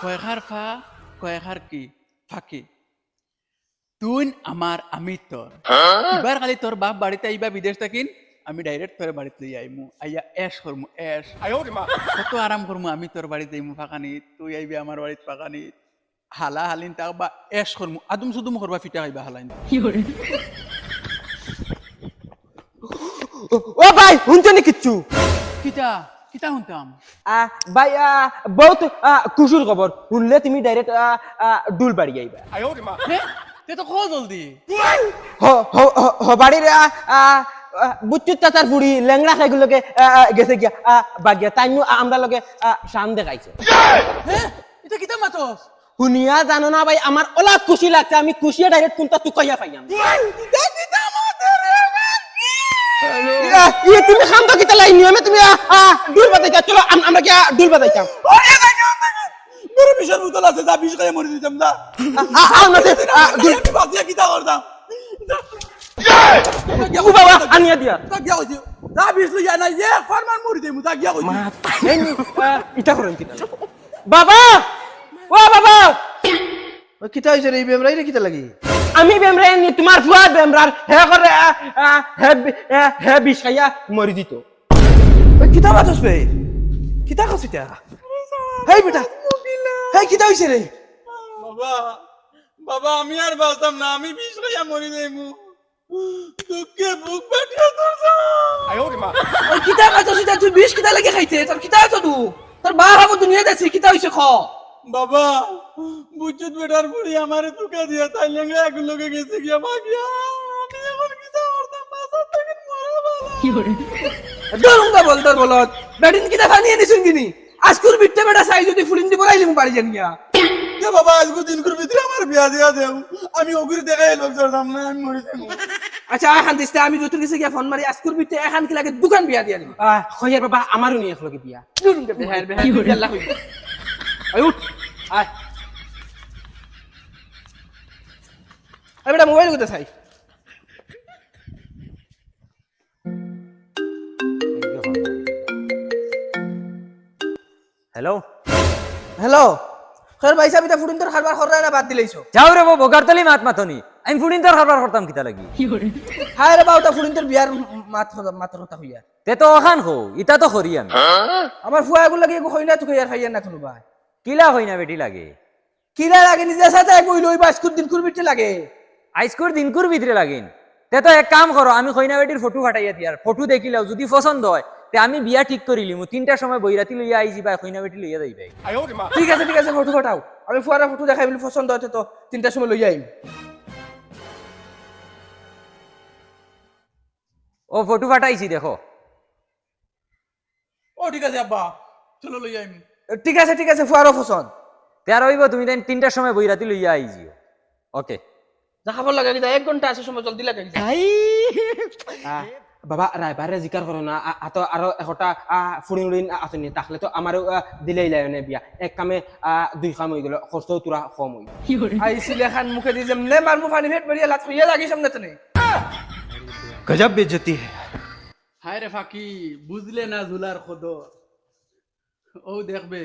কয়েকার ফা কয়েকার কি ফাঁকি তুই আমার আমি তোর এবার খালি তোর বাপ বাড়িতে আইবা বিদেশ থাকিন আমি ডাইরেক্ট তোর বাড়িতে লই আইমু আইয়া এশ করমু এশ কত আরাম করমু আমি তোর বাড়িতে আইমু ফাঁকানি তুই আইবি আমার বাড়িতে ফাঁকানি হালা হালিন তাক বা এশ করমু আদুম সুদুম করবা ফিটা খাইবা হালাইন ও ভাই শুনছনি কিচ্ছু কিতা কিতা শুনতাম ভাই বহুত খুশির খবর শুনলে তুমি ডাইরেক্ট ডুল বাড়ি যাইবা তে তো কো জলদি বাড়ির বুচ্চুর চাচার বুড়ি লেংড়া খাইগুলোকে গেছে গিয়া বাগিয়া তাই আমরা লগে শান দেখাইছে হ্যাঁ এটা কিতা মাতস শুনিয়া জানো না ভাই আমার ওলা খুশি লাগছে আমি খুশিয়া ডাইরেক্ট কোনটা তুকাইয়া পাইয়াম তুমি খাম তো কিতা লাই নিয়মে তুমি ডুল বাজাইছা চলো আমরা কি ডুল বাজাইছাম বড় বিশাল বোতল আছে যা বিষ খাইয়া মরে দিতাম না আমি বাজিয়া কিতা করতাম ও বাবা আনিয়া দিয়া তা গিয়া কইছি যা বিষ লইয়া নাই যে ফারমান মরি দেমু তা গিয়া কইছি ইটা করেন কিতা বাবা ও বাবা কিতা হইছে রে বেমরাই রে কিতা লাগি আমি বেমরাই নি তোমার ফুয়া বেমরার হে করে হে বিষ খাইয়া মরি দিত ওই কিতা মাতস বে কিতা কইছিতা হেই বেটা হেই কিতা হইছে রে বাবা বাবা আমি আর বাঁচতাম না আমি বিষ খাইয়া মরি দেমু দুঃখে বুক ফাটিয়া তোরছা ওই কিতা মাতস এটা তুই বিষ কিতা লাগি খাইতে তোর কিতা হইছ তু তোর বা হাবো দুনিয়া দেছে কিতা হইছে খ বাবা বুঝুত বেটার বুড়ি আমারে তুকা দিয়া তাই লেঙ্গা এগুলোকে গেছে গিয়া মাগিয়া আমি এখন কিতা করতাম বাসা থেকে মরা বাবা দরুঙ্গা বল তোর বলত বেডিন কিতা ফানি আনিছুন কিনি আজকুর বিট্টে বেটা সাই যদি ফুলিন দি বলাইলিম বাড়ি জান গিয়া এ বাবা আজকে দিন করে ভিতরে আমার বিয়া দিয়া দেও আমি ওগুরি দেখাই লোক ধরতাম না আমি মরে যাবো আচ্ছা এখন দিস্তে আমি যতুর কাছে গিয়া ফোন মারি আজকুর বিট্টে এখন কি লাগে দোকান বিয়া দিয়া দিম খয়ার বাবা আমারও নিয়ে একলগে বিয়া দরুঙ্গা বেহার বেহার আল্লাহ হইব আয় উঠ আয় আরে বেটা মোবাইল কোথায় চাই হ্যালো হ্যালো খর ভাই সাহেব এটা ফুডিন তোর খাবার খররা না বাদ দিলেইছো যাও রে বগারতলি মাত মাতনি আমি ফুডিন তোর খাবার করতাম কিতা লাগি হায় রে বাউটা ফুডিন তোর বিয়ার মাত কথা হইয়া তে তো ওখান হো ইটা তো করি আমি আমার ফুয়া এগুলো লাগে কই না তুই আর খাইয়া না কোনো ভাই কিলা হই না বেটি লাগে কিলা লাগে নিজে সাথে কই লই বাস কুর দিন কুর বিটে লাগে আইসকুর দিনকুর ভিতরে লাগিন তে তো এক কাম করো আমি কইনা বেটির ফটো ফাটাইয়া দিয়ার ফটো দেখিলাও যদি পছন্দ হয় তে আমি বিয়া ঠিক করিলিমু 3টার সময় বইরাতি লইয়া আইজি বা কইনা বেটি লইয়া যাইবে ঠিক আছে ফটো ফাটাও আমি ফুয়ারা ফটো দেখাই বলি পছন্দ হতে তো 3টার সময় লই আইম ও ফটো ফাটাইছি দেখো ও ঠিক আছে আব্বা চলো লই আইম ঠিক আছে ফুয়ারা পছন্দ তে আর হইব তুমি দেন 3টার সময় বইরাতি লইয়া আইজিও ওকে দেখাবার লাগে কি 1 ঘন্টা আছে সময় জলদি লাগে বাবা রাইবারে জিকার করো না আতো আরো একটা ফুড়িন আসেনি তাহলে তো আমারও দিলেই লাইনে বিয়া এক কামে 2 কাম হই গেল খরচ তোরা কম হই আইছিলে খান মুখে দি যেমনে মারমু ফানি ভেট বড়িয়া লাত হইয়া লাগি সামনে তনে গজব বেজতি হায় রে ফাঁকি বুঝলে না ঝুলার খদর ও দেখবে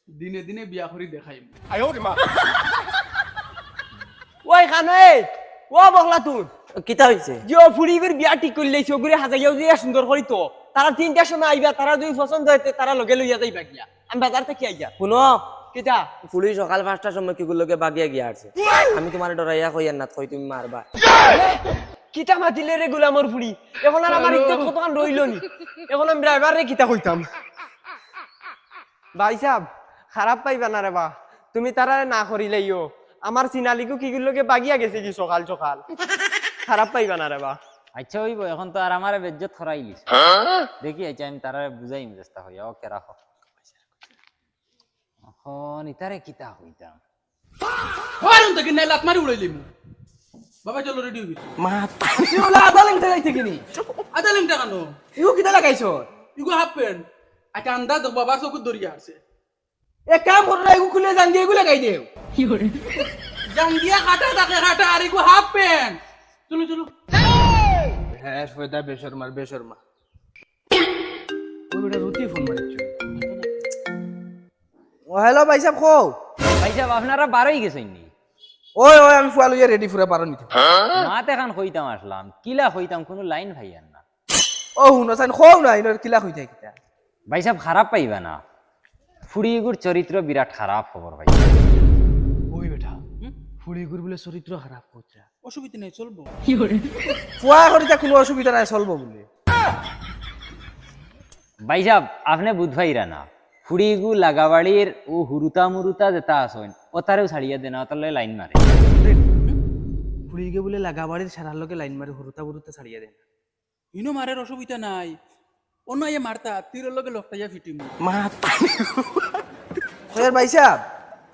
দিনে দিনে বিয়া করি দেখাইম ওই খানে ও বগলা তুই কিতা হইছে যে ফুড়িবের বিয়া ঠিক করলেইছে ওগুরে হাজাইয়াও যে সুন্দর করি তো তারা 3টার সময় আইবা তারা যদি পছন্দ হইতে তারা লগে লইয়া যাইবা গিয়া আমি বাজার থেকে আইয়া শুনো কিটা পুলিশ সকাল 5টার সময় কিগুলোকে বাগিয়া গিয়া আসছে আমি তোমার ডরাইয়া কইয়ার না কই তুমি মারবা কিটা মাতিলে রে গোলামর ফুড়ি এখন আর আমার ইজ্জত কতখান রইল নি এখন আমি ড্রাইভারে কিটা কইতাম ভাই সাহেব খারাপ পাইবা না রে বা তুমি তারা না করিলেইও আমার সিনালিকু কিগুলোকে বাগিয়া গেছে কি সকাল সকাল খারাপ পাইবা না রে বা আচ্ছা হইব এখন তো আর আমারে বেজ্জত খরাইলিস দেখি আচ্ছা আমি তারা বুঝাইম চেষ্টা হইয়া ওকে রাখো এখন ইতারে কিতা হইতাম হারুন থেকে নাই লাত মারি উড়াইলিম বাবা চলো রেডি হবি ওলা আদা লিংটা যাইতে কিনি আদা লিমটা কেন ইগো কিতা লাগাইছো ইগো হাফ প্যান্ট একটা আন্দাজ বাবা চকুর দরিয়া আছে এক কাম করো ইগো খুলে জান দিয়ে ইগো লাগাই দেও জাঙ্গিয়া কাটা তাকে কাটা আর ইগো হাফ প্যান্ট চলো হ্যাঁ ফয়দা বেশরমা ওই বেটা রুটি ফোন মারিছ ও হ্যালো ভাই সাহেব কও ভাই সাহেব আপনারা বারোই গেছেন নি ওই ওই আমি ফুয়া লইয়া রেডি ফুরা পারো নিতে মাতে এখন হইতাম আসলাম কিলা হইতাম কোনো লাইন ভাইয়ান না ও হুনো সাইন খোও না ইনোর কিলা হই যায় কিতা ভাই সাহেব খারাপ পাইবা না ফুড়িগুর চরিত্র বিরাট খারাপ খবর ভাই ওই বেটা ফুড়িগুর বলে চরিত্র খারাপ কোত্রা অসুবিধা নেই চলবো ফুয়া করিতা কোনো অসুবিধা নাই চলবো বলে ভাই সাহেব আপনি বুধভাইরা না ফুড়িগু লাগাবাড়ির ও হুরুতা মুরুতা যেটা আসেন ও তারেও ছাড়িয়া দেনা ও তার লাইন মারে ফুড়িগে বলে লাগাবাড়ির সারার লগে লাইন মারে হুরুতা বুরুতা ছাড়িয়া দেন ইনো মারের অসুবিধা নাই অন্য ইয়ে মারতা তীরের লগে লকটাইয়া ফিটিম কয়ের ভাই সাহেব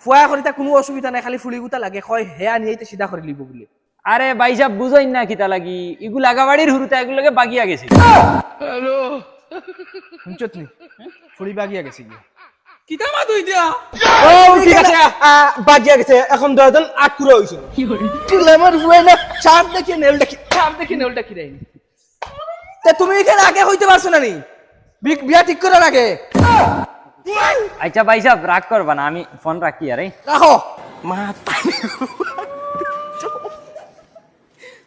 ফুয়া করিতা কোনো অসুবিধা নাই খালি ফুড়িগুতা লাগে কয় হে আনিয়াইতে সিধা করে লিব বলে আরে ভাই সাহেব বুঝইন না কিতা লাগি ইগু লাগাবাড়ির হুরুতা এগুলোকে বাগিয়া গেছি শুনছত নি ফুড়ি বাগিয়া গেছে গিয়ে কিতা মা তুই দিয়া ও ঠিক আছে বাজিয়া গেছে এখন দরজন আটকুরা হইছে তুলে আমার ফুয়া না সাপ দেখি নেল দেখি সাপ দেখি নেল দেখি রে তে তুমি এখানে আগে হইতে পারছো না নি বিয়া ঠিক করার আগে আচ্ছা ভাই সাহেব রাগ করবা না আমি ফোন রাখি আরে রাখো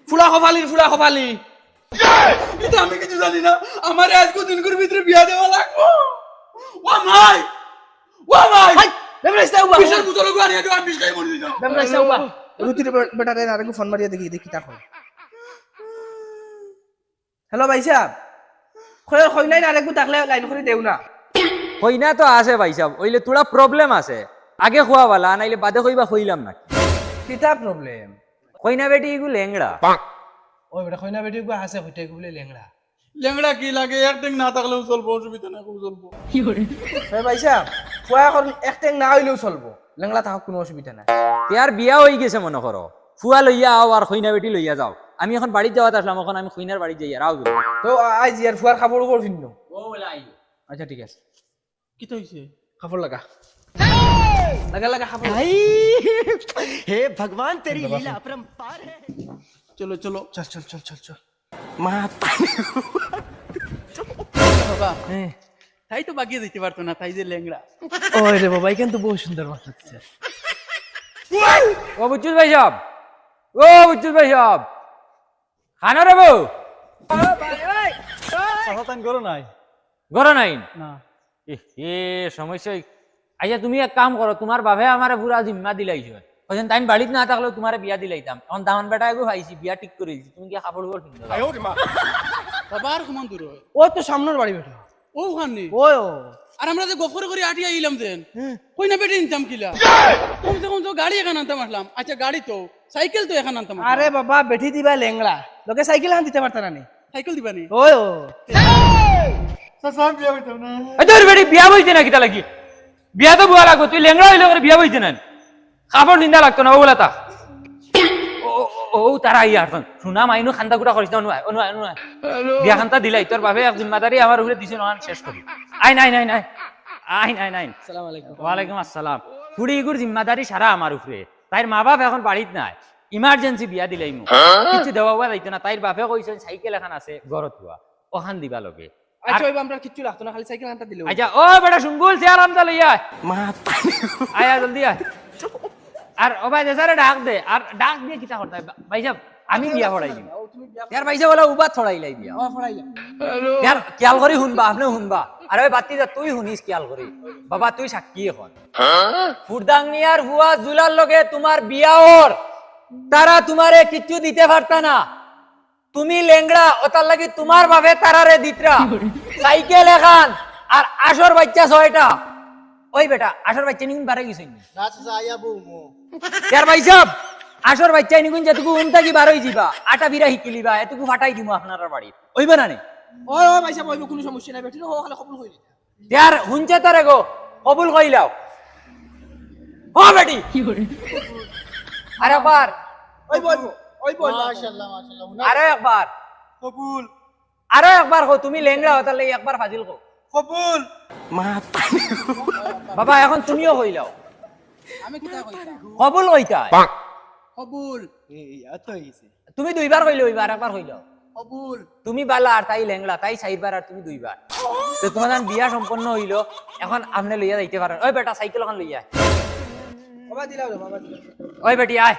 ফুলা খপালি এটা আমি কিছু জানি না আমার আজ দিনকুর ভিতরে বিয়া দেওয়া লাগবো ও মাই হাই বেমরাইস্তা উবা বিশাল বুতল গো আনিয়া দিও আমি বিশ খাই মরে দিতাম বেমরাইস্তা উবা রুতির বেটা রে আরেকু ফোন মারিয়া দেখি দেখি তা কয় হ্যালো ভাই সাহেব কই নাই আরেকু তাকলে লাইন করে দেও না হইনা তো আছে ভাই সাহেব ওইলে তোরা প্রবলেম আছে আগে খোয়া বালা নাইলে বাদে কইবা হইলাম না কিতা প্রবলেম কইনা বেটি ইগু লেংড়া ওই বেটা কইনা বেটি গো আছে হইতে বলে লেংড়া লেংড়া কি লাগে একদিন না থাকলেও চলবো অসুবিধা নাই খুব চলবো ভাই ভাই সাহেব ফুয়া এখন একটেং না হইলেও চলবো লেংড়া থাকক কোনো অসুবিধা নাই ইয়ার বিয়া হয়ে গেছে মনে করো ফুয়া লইয়া আও আর খইনা বেটি লইয়া যাও আমি এখন বাড়ি যাওয়াত আসলাম এখন আমি খইনার বাড়ি যাই আর আও যাবো তো আজ ইয়ার ফুয়ার খাবার উপর ভিন্ন ও বলে আইও আচ্ছা ঠিক আছে কিতা হইছে খাবার লাগা লাগা লাগা খাবার हे भगवान तेरी लीला अपरंपार है চলো চলো চল চল চল চল চল বাবা তাই তো বাগিয়ে দিতে পারতো না তাই যে লেংড়া ওই রে বাবা এখান তো বহু সুন্দর মাথাচ্ছে ও বুঝছুস ভাই সাহেব ও বুঝছুস ভাই সাহেব খানা রে বউ সাবধান করো নাই গরো নাই না এ সমস্যা আচ্ছা তুমি এক কাম করো তোমার বাপে আমার পুরা জিম্মা দিলাইছো ওই টাইম বাড়িতে না থাকলেও তোমার বিয়া দিলাইতাম এখন দামান বেটা এগো ভাইছি বিয়া ঠিক করে দিছি তুমি কি কাপড় উপর কিনতে বাবার সমান দূর হয় ও তো সামনের বাড়ি বেটা ও ওখানে ওই ও আর আমরা যে গফর করে আটিয়া আইলাম দেন কই না বেটে নিতাম কিলা কমসে কম তো গাড়ি এখানে আনতাম আসলাম আচ্ছা গাড়ি তো সাইকেল তো এখানে আনতাম আরে বাবা বেঠি দিবা লেংড়া লোকে সাইকেল হান দিতে পারতা না নি সাইকেল দিবানি ওই ও এই তোর বেটি বিয়া বইতে না কিতা লাগি বিয়া তো বুয়া লাগবে তুই লেংড়া হইলে করে বিয়া বইতে না কাপড় নিন্দা লাগতো না ওগুলা তা ও তারা আইয়া আসন শুনা মাইনু খান্তা গুটা করিস না অনুয়ায় অনুয়ায় অনুয়ায় বিয়া খান্তা দিলাই তোর বাপে এক জিম্মাদারি আমার উপরে দিছে নহান শেষ করি আই নাই নাই নাই আই নাই নাই আসসালামু আলাইকুম ওয়ালাইকুম আসসালাম ফুড়িগুর জিম্মাদারি সারা আমার উপরে তাইর মা বাপ এখন বাড়িত নাই ইমার্জেন্সি বিয়া দিলাই মু কিছু দেওয়া যাইতো না তাইর বাপে কইছে সাইকেল এখন আছে ঘরত হুয়া ওখান দিবা লগে আচ্ছা ওই আমরা কিচ্ছু লাগতো না খালি সাইকেল হানটা দিলে আচ্ছা ও বেটা শুনগুল চেয়ার আমদা লইয়া আয় জলদি আয় আর ও ভাই দেসারে ডাক দে আর ডাক দিয়ে কিতা করতে ভাই সাহেব আমি বিয়া পড়াই দিম यार ভাই সাহেব ওলা উবা ছড়াই লাই বিয়া यार খেয়াল করি শুনবা আপনি শুনবা আর ওই বাতি যা তুই শুনিস খেয়াল করি বাবা তুই সাক্ষী এখন ফুরদাংনিয়ার হুয়া জুলার লগে তোমার বিয়া ওর তারা তোমারে কিচ্ছু দিতে পারতা না তুমি লেংড়া ওতার লাগি তোমার ভাবে তারারে দিতরা সাইকেল এখান আর আসর বাচ্চা 6টা ওই বেটা আসর বাচ্চা নিগুন বারে গেছে নি না চাচা আয়া বউমু यार ভাই সাহেব আসর বাচ্চা নিগুন যেটুকু উনতা কি বারই যাবা আটা বিরা হিকিলিবা এটুকু ফাটাই দিমু আপনার বাড়ি হইবে না নি ওই ওই ভাই সাহেব ওই কোনো সমস্যা নাই বেটি ও খালি কবুল কইলি यार হুনছে তারে গো কবুল কইলাও ও বেটি আরে একবার ওই বল ওই বল মাশাআল্লাহ মাশাআল্লাহ আরে একবার কবুল আরে একবার কো তুমি লেংড়া ওতার লাগি একবার ফাজিল কো কবুল বাবা এখন তুমিও কইলাও আমি কিতা কইতা কবুল কইতা কবুল এই এত হইছে তুমি দুইবার কইলে ওইবার একবার কইলাও কবুল তুমি বালা আর তাই লেংড়া তাই 4বার আর তুমি 2বার তো তোমার যখন বিয়া সম্পন্ন হইলো এখন আপনি লইয়া যাইতে পারেন ওই বেটা সাইকেল এখন লইয়া বাবা দিলাও রে বাবা দিলাও ওই বেটি আয়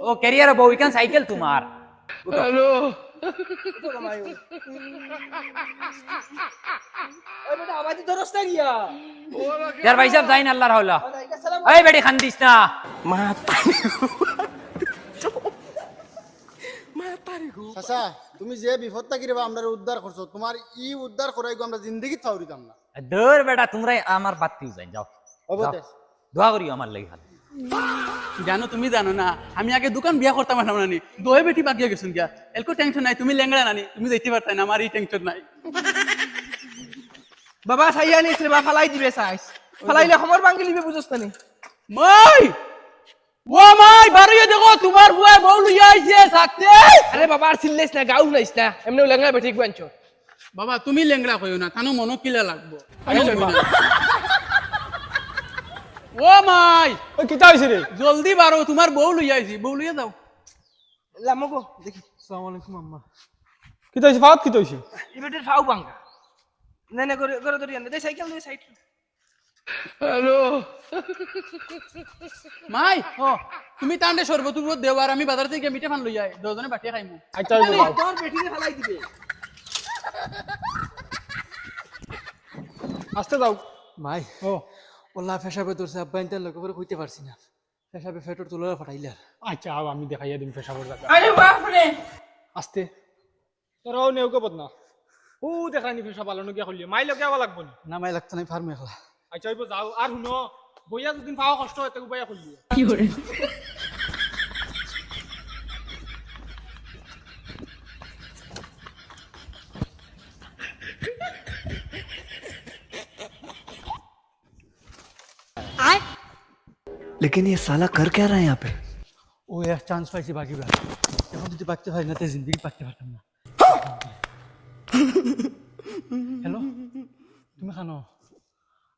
ও ক্যারিয়ার বউ ইকান সাইকেল তোমার তো কামাই ওই বেটা আওয়াজ ধরস না গিয়া ইয়ার ভাই সাহেব যাইন আল্লাহর হাওলা ওয়ালাইকুম সালাম ওই বেটি খান্দিস না চাচা তুমি যে বিপদ থাকি রে আমরা উদ্ধার করছো তোমার ই উদ্ধার করাই আমরা জিন্দগি থাউরিতাম না দূর বেটা তোমরাই আমার বাতিও যাই যাও অবতে দোয়া করিও আমার লাগি খালি জানো তুমি জানো না আমি আগে দোকান বিয়া করতাম না নানি দোয়ে বেটি বাকিয়ে গেছুন গিয়া এলকো টেনশন নাই তুমি লেংড়া নানি তুমি যাইতে পারতাই না আমার এই টেনশন নাই বাবা সাইয়া নিস রে বা ফালাই দিবে সাইস ফালাইলে খমর ভাঙি লিবে বুঝছ না নি মাই ও মাই বাড়িয়ে দেখো তোমার বুয়া বউ লইয়া আইছে থাকতে আরে বাবা আর সিললেস না গাউ নাইস না এমনি লেঙ্গা বেটি গুয়াঞ্চো বাবা তুমি লেংড়া কইও না তানো মনো কিলা লাগবো ও মাই ওই কিতা হইছে রে জলদি বারো তোমার বউ লইয়া আইছি বউ লইয়া যাও লামগো দেখি আসসালামু আলাইকুম আম্মা কিতা হইছে ফাওত কিতা হইছে এই বেটির ফাউ ভাঙা না না করে করে ধরি আনে দে সাইকেল দে সাইড মাই ও তুমি তান্ডে সরবত দেও আর আমি বাজার থেকে মিঠে ফান লইয়া আই দুজনে বাটিয়া খাইমু আচ্ছা হইবো যাও। তোর বেটিরে ফালাই দিবে আস্তে যাও মাই ও ওলা ফেসাবে তোরছে আব্বা ইন্টার লোক করে কইতে পারছি না ফেসাবে ফেটর তুলরা ফাটাইলা আচ্ছা আও আমি দেখাইয়া দিম পেশাবর জায়গা আরে বাপ রে আস্তে তোরাও নেউকে বদনা ও দেখানি পেশা পালন গিয়া খুলিয়ে মাই লগে আবা লাগবো নি না মাই লাগতো নাই ফার্মে খেলা আচ্ছা হইবো যাও আর শুনো বইয়া দুদিন পাওয়া কষ্ট হয় তাকে বইয়া খুলিয়ে लेकिन ये साला कर क्या रहा है यहाँ पे ও এক চান্স পাইছি বাকিবার এখন যদি বাঁচতে পারি না তে জিন্দগি বাঁচতে পারতাম না হ্যালো তুমি খানো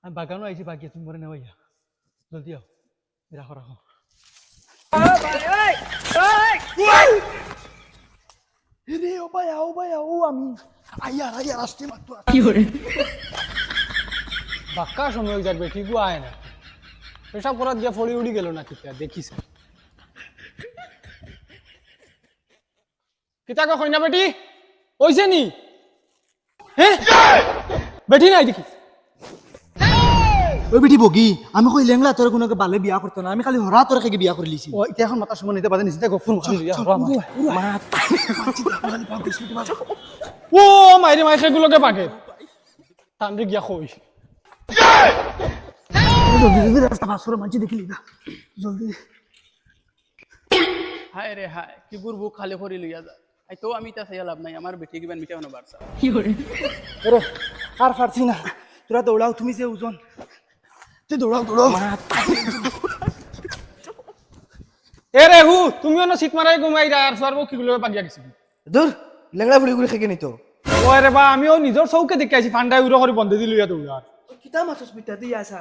আমি বাগানো আইছি বাকি তুমি মরে নেওয়াইয়া জলদি আও রাখো রাখো রে ও ভাই ও আমি আইয়ার আসতে মাত্র বাক্কা সময় যার বেটি গো আয় না পেশাব করার গিয়া ফড়ি উড়ি গেল না কিতা দেখিস কিতা কো কইনা বেটি ওইছে নি হ্যাঁ বেটি নাই দেখি ওই বেটি বগি আমি কই লেংলা তোর কোনো বালে বিয়া করতো না আমি খালি হরা তোর কাকে বিয়া করে লিছি ও এটা এখন মাথা সময় নিতে বাদে নিতে গো ফোন খালি ও মাইরে মাই সেগুলোকে পাকে তান্ডে গিয়া কই জলদি রাস্তা পাস করে মানছি দেখলি না জলদি হায় রে হায় কি বুড়বু খালি করে লইয়া যা আই তো আমি তা চাইয়া লাভ নাই আমার বেটি কিবান মিঠা হনো বারসা রে আর পারছি না তোরা দৌড়াও তুমি যে ওজন তুই দৌড়াও দৌড়াও এ রে হু তুমিও না সিট মারাই ঘুমাই রা আর সর্ব কিগুলো পাগিয়া গেছি দূর লেঙ্গা বুড়ি গুড়ি খেকে নিতো ও রে বা আমিও নিজর চৌকে দেখে আইছি ফান্ডাই উড়ো করে বন্ধ দিল ইয়া দৌড়া কিতা মাছস পিতা তুই আসা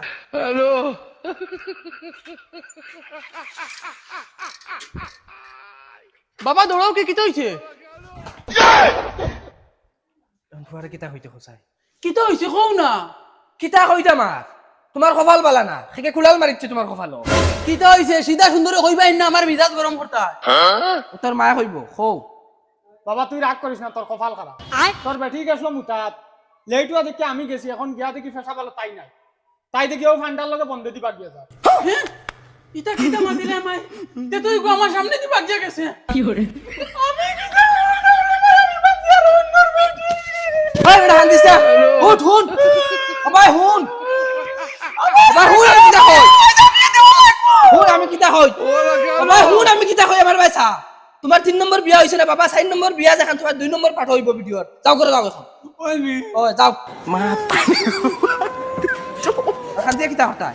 বাবা দৌড়াও কি কিতা হইছে ফুয়ারে কিতা হইতে খসাই কিতা হইছে কও না কিতা কইতা মার তোমার কপাল বালা না খেকে কুলাল মারিচ্ছে তোমার কপালও কিতা হইছে সিধা সুন্দরে কইবাই না আমার মিজাজ গরম করতা তোর মায়া কইব খৌ বাবা তুই রাগ করিস না তোর কপাল খারাপ তোর বেটি গেছিল মুতাত লেটুয়া দেখে আমি গেছি এখন গিয়া দেখি ফেসা পালো তাই নাই তাই দেখি ও ফান্ডার লগে বন্ধ দিবা গিয়া যা ইতা কিতা মাতিলে আমায় তে তুই গো আমার সামনে দি বাজিয়া গেছে কি করে আমি কিতা আমি বাজিয়া রুন্দর বেটি ভাই বেটা হান দিছা উঠ হুন ভাই হুন ভাই হুন আমি কিতা কই হুন আমি কিতা কই ভাই হুন আমি কিতা কই আমার ভাইসা তোমার 3 নম্বর বিয়া হইছে না বাবা 4 নম্বর বিয়া যখন তোমার 2 নম্বর পাঠ হইব ভিডিওর যাও করে যাও এখন ওই মি ও যাও মা খান দিয়ে কিতা হতা